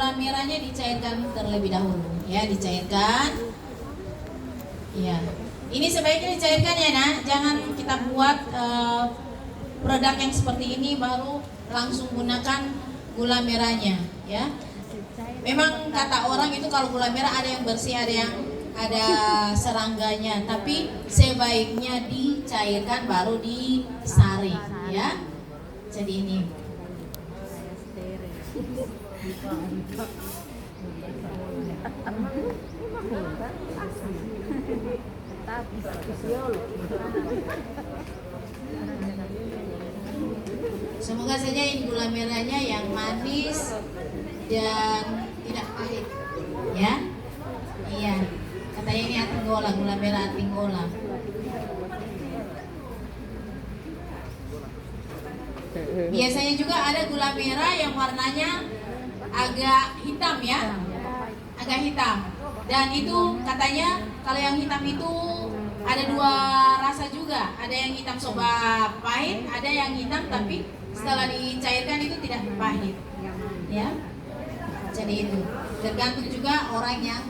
gula merahnya dicairkan terlebih dahulu, ya, dicairkan. Ya, ini sebaiknya dicairkan ya, nak. Jangan kita buat produk yang seperti ini baru langsung gunakan gula merahnya, ya. Memang kata orang itu kalau gula merah ada yang bersih, ada serangganya, tapi sebaiknya dicairkan baru disaring, ya. Jadi ini. Semoga saja ini gula merahnya yang manis dan tidak pahit, ya. Iya, katanya ini Atinggola, gula merah Atinggola. Biasanya juga ada gula merah yang warnanya agak hitam, ya, agak hitam. Dan itu katanya kalau yang hitam itu ada dua rasa juga, ada yang hitam soba pahit, ada yang hitam tapi setelah dicairkan itu tidak pahit, ya. Jadi itu tergantung juga orang yang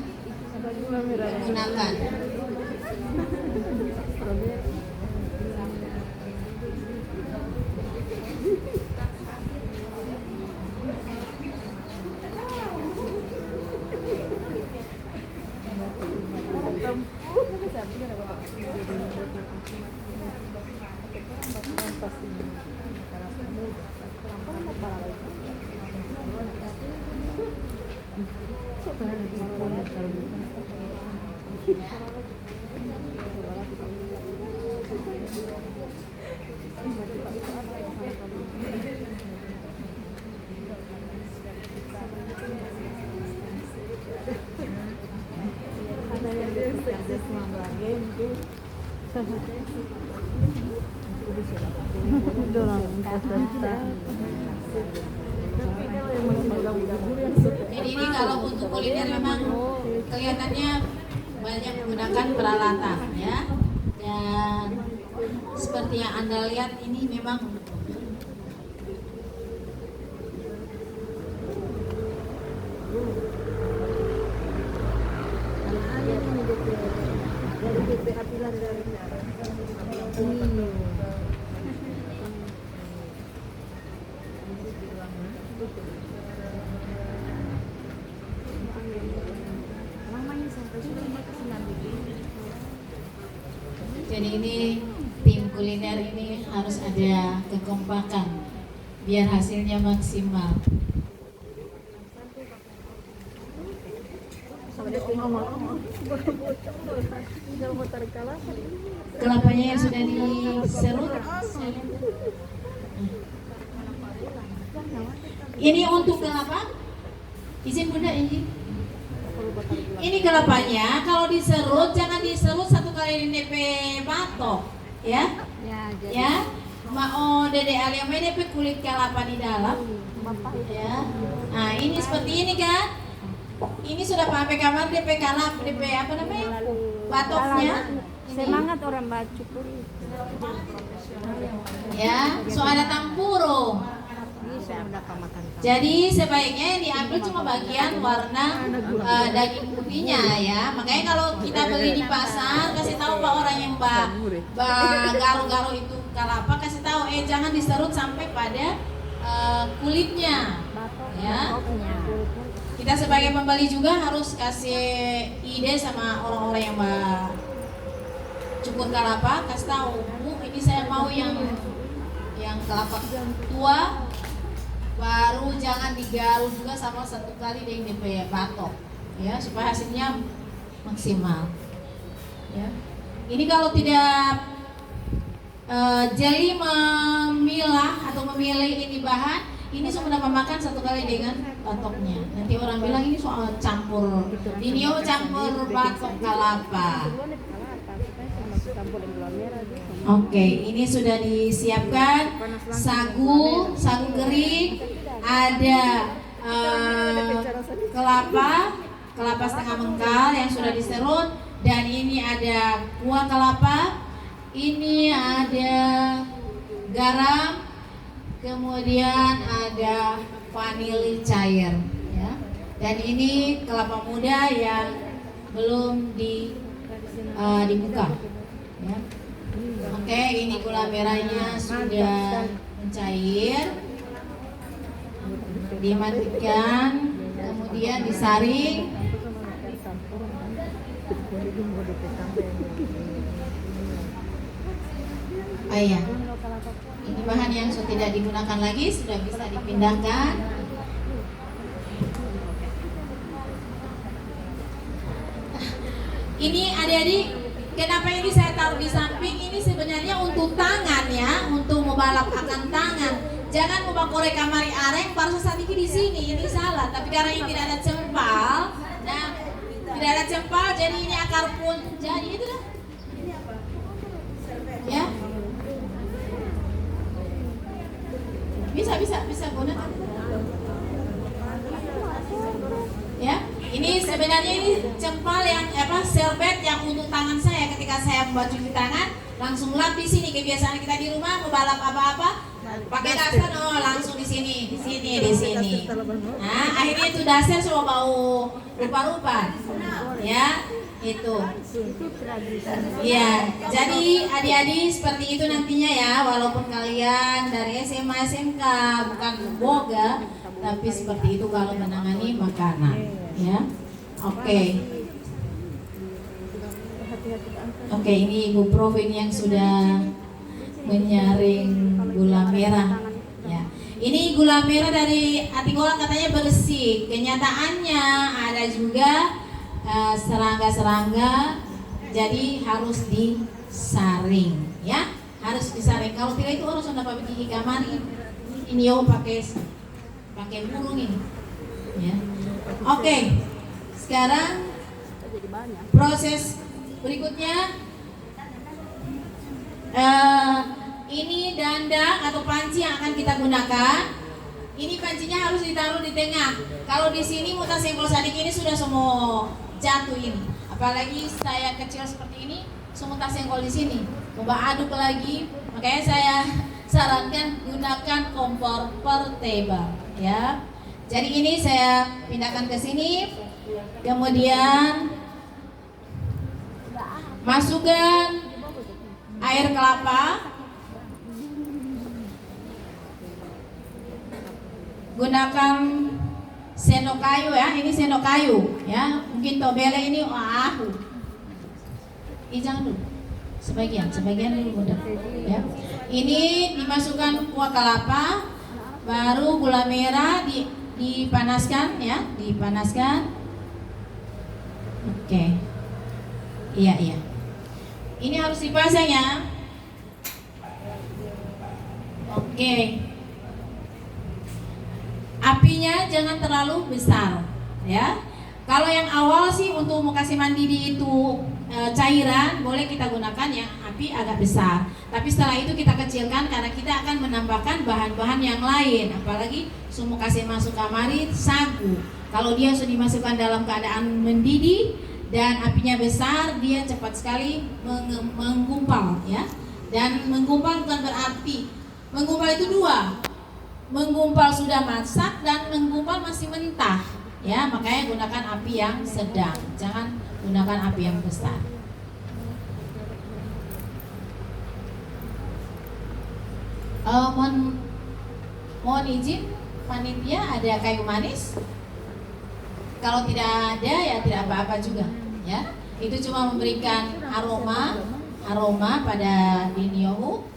menggunakan. Jadi ini kalau untuk kuliner memang kelihatannya banyak menggunakan peralatan, ya. Dan seperti yang Anda lihat ini memang jadi ini tim kuliner ini harus ada kekompakan biar hasilnya maksimal. Kelapanya yang sudah diserut. Ini untuk kelapa. Izin Bunda, izin. Ini kelapanya kalau diserut jangan diserut satu kali di DP batok, ya. Ya. Mau Dede Alia main DP kulit kelapa di dalam. Ya. Nah, ini seperti ini kan. Ini sudah pakai kamar DP kalap, DP apa namanya? Batoknya. Semangat orang baca kulit. Ya, so ada tampurung. Jadi sebaiknya yang diambil cuma bagian warna daging putihnya, ya. Makanya kalau kita beli di pasar, kasih tahu Pak orang yang garu-garu itu kelapa, kasih tahu jangan diserut sampai pada kulitnya, ya. Kita sebagai pembeli juga harus kasih ide sama orang-orang yang cukur kelapa, kasih tahu, Bu, ini saya mau yang kelapa tua. Baru jangan digaruk juga sama satu kali dengan DP batok, ya, supaya hasilnya maksimal, ya. Ini kalau tidak jeli memilah atau memilih ini bahan, ini sudah memakan satu kali dengan batoknya. Nanti orang bilang ini soal campur, ini campur batok kelapa. Oke, ini sudah disiapkan sagu kering, ada kelapa setengah mengkal yang sudah diserut, dan ini ada kuah kelapa, ini ada garam, kemudian ada vanili cair, ya. Dan ini kelapa muda yang belum dibuka. Ya. Oke, ini gula merahnya sudah mencair, dimatikan, kemudian disaring. Oh iya, ini bahan yang sudah tidak digunakan lagi sudah bisa dipindahkan. Ini adik-adik, kenapa ini saya taruh di samping? Ini sebenarnya untuk tangan ya, untuk membalap akan tangan. Jangan membawa korek kamari areng, baru sedikit di sini. Ini salah. Tapi karena ini tidak ada cempal, nah tidak ada cempal, jadi ini akar pun jadi itu dah. Ya, bisa gunakan. Ya. Ini sebenarnya ini cempal yang selbet yang untuk tangan saya ketika saya membuat cuci tangan langsung lap di sini. Kebiasaan kita di rumah membalap apa-apa pakai daster, langsung di sini. Nah akhirnya itu daster semua bau rupa-rupa. Ya itu. Ya jadi adik-adik seperti itu nantinya ya, walaupun kalian dari SMA SMK bukan boga, tapi seperti itu kalau menangani makanan. Ya, oke, ini Ibu Prof ini yang sudah menyaring gula merah. Ya, ini gula merah dari Atingola katanya bersih. Kenyataannya ada juga serangga-serangga, jadi harus disaring. Ya, harus disaring. Kalau tidak itu harus dapat gigi kamari. Ini yo pakai burung ini. Ya. Oke, sekarang proses berikutnya ini dandang atau panci yang akan kita gunakan. Ini pancinya harus ditaruh di tengah. Kalau di sini mutas senggol sadik ini sudah semua jatuh ini. Apalagi saya kecil seperti ini, semua tas senggol di sini. Coba aduk lagi. Makanya saya sarankan gunakan kompor portable, ya. Jadi ini saya pindahkan ke sini, kemudian masukkan air kelapa, gunakan sendok kayu ya, ini sendok kayu ya, mungkin tobele ini ini jangan dulu, sebagian dulu mudah ya. Ini dimasukkan kuah kelapa, baru gula merah dipanaskan ya, dipanaskan. Oke. Iya. Ini harus dipasang ya. Oke. Apinya jangan terlalu besar ya. Kalau yang awal sih untuk mau kasih mandidi itu cairan, boleh kita gunakan yang api agak besar. Tapi setelah itu kita kecilkan karena kita akan menambahkan bahan-bahan yang lain. Apalagi semua kasih masuk kamari sagu. Kalau dia sudah dimasukkan dalam keadaan mendidih dan apinya besar, dia cepat sekali menggumpal ya. Dan menggumpal bukan berarti menggumpal itu dua. Menggumpal sudah masak dan menggumpal masih mentah. Ya, makanya gunakan api yang sedang. Jangan gunakan api yang besar. Mohon izin, panitia ada kayu manis? Kalau tidak ada ya tidak apa-apa juga, ya. Itu cuma memberikan aroma pada diniohu.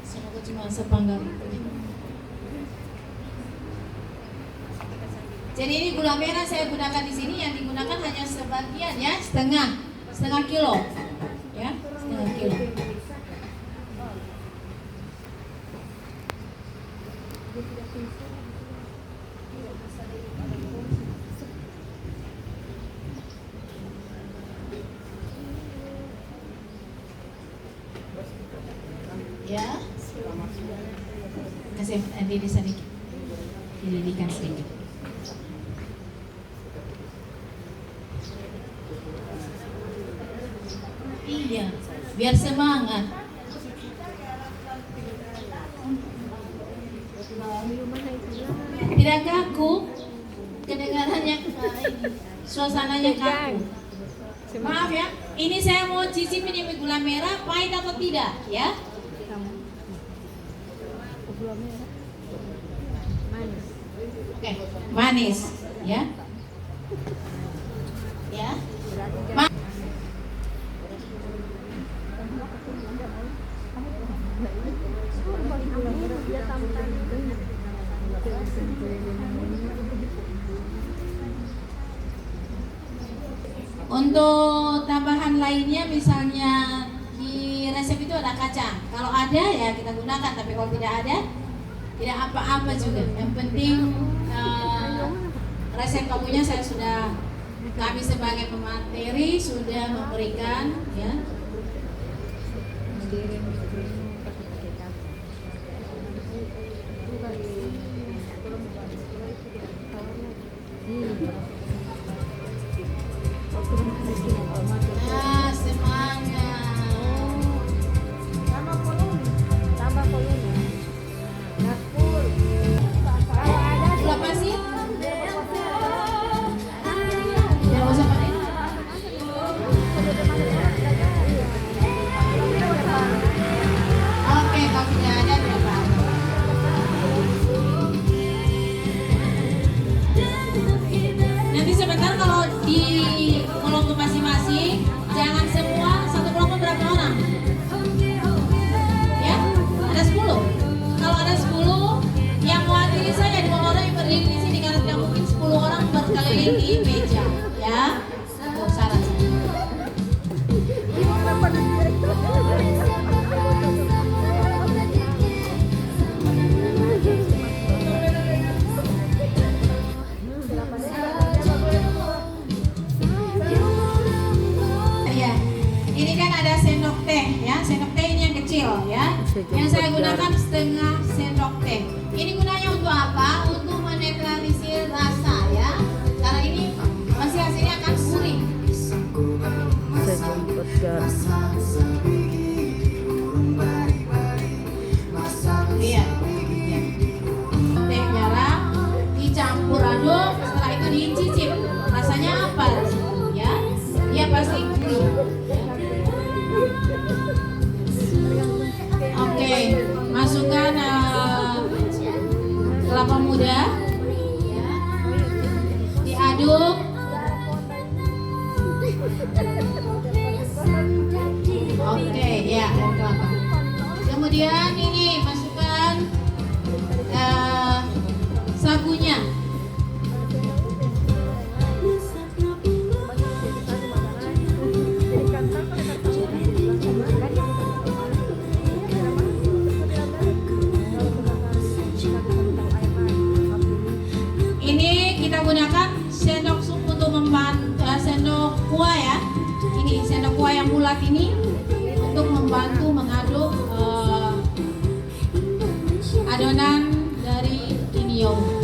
Semoga cuma sepanggal itu. Jadi ini gula merah saya gunakan di sini, yang digunakan hanya sebagian ya, setengah kilo, ya, setengah kilo. Ya, kasih nanti sedikit, dilidihkan sedikit. biar semangat. Tidak kaku, kedengarannya suasananya kaku. Maaf ya, ini saya mau cicipin ini gula merah, pahit atau tidak ya? Oke, manis ya. Ya. Untuk tambahan lainnya misalnya di resep itu ada kacang. Kalau ada ya kita gunakan, tapi kalau tidak ada tidak apa-apa juga. Yang penting resep kamunya saya sudah, kami sebagai pemateri sudah memberikan ya. Nah, semangat. Tambah volume. Dapur. Kalau ada Gula pasir? Tidak usah pakai. Oke, kalau tidak ada tidak apa-apa. Nanti sebentar kalau di kelompok masing-masing, jangan semua, satu kelompok berapa orang? Ya, ada 10. Kalau ada 10, yang mewakili saja 2 orang yang berdiri di sini karena tidak mungkin 10 orang berkeliling di meja, ya. Tuh, saran saya. Ya, ini kan ada sendok teh ya, sendok teh ini yang kecil ya. Yang saya gunakan setengah sendok teh. Ini gunanya untuk apa? Untuk menetralisir rasa ya. Karena ini masih hasilnya akan gurih. Iya. Teh garam dicampur aduk, setelah itu dicicip. Rasanya apa? Ya, dia pasti gurih. Oke, masukkan kelapa muda, ya. Diaduk. Oke, ya, kelapa. Kemudian ini masukkan sagunya. Ini kita gunakan sendok sup untuk membantu sendok kuah ya. Ini sendok kuah yang bulat ini untuk membantu mengaduk adonan dari kinio.